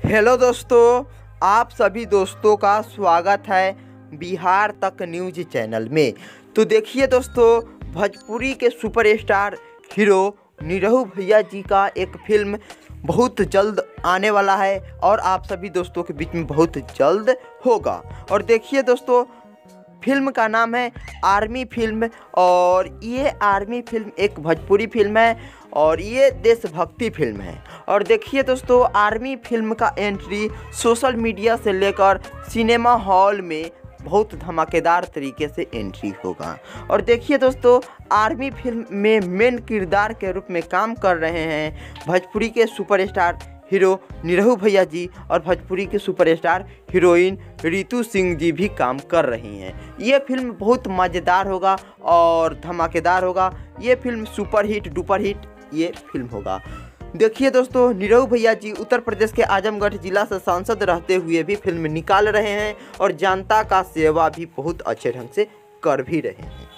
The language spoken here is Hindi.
हेलो दोस्तों, आप सभी दोस्तों का स्वागत है बिहार तक न्यूज चैनल में। तो देखिए दोस्तों, भोजपुरी के सुपरस्टार हीरो निरहू भैया जी का एक फिल्म बहुत जल्द आने वाला है और आप सभी दोस्तों के बीच में बहुत जल्द होगा। और देखिए दोस्तों, फिल्म का नाम है आर्मी फिल्म और ये आर्मी फिल्म एक भोजपुरी फिल्म है और ये देशभक्ति फिल्म है। और देखिए दोस्तों, आर्मी फिल्म का एंट्री सोशल मीडिया से लेकर सिनेमा हॉल में बहुत धमाकेदार तरीके से एंट्री होगा। और देखिए दोस्तों, आर्मी फिल्म में मेन किरदार के रूप में काम कर रहे हैं भोजपुरी के सुपरस्टार हीरो निरहू भैया जी और भोजपुरी के सुपरस्टार हीरोइन रितु सिंह जी भी काम कर रही हैं। ये फिल्म बहुत मज़ेदार होगा और धमाकेदार होगा। ये film super hit duper hit ये फिल्म होगा। देखिए दोस्तों, निरहू भैया जी उत्तर प्रदेश के आजमगढ़ जिला से सांसद रहते हुए भी फिल्म निकाल रहे हैं और जनता का सेवा भी बहुत अच्छे ढंग से कर भी रहे हैं।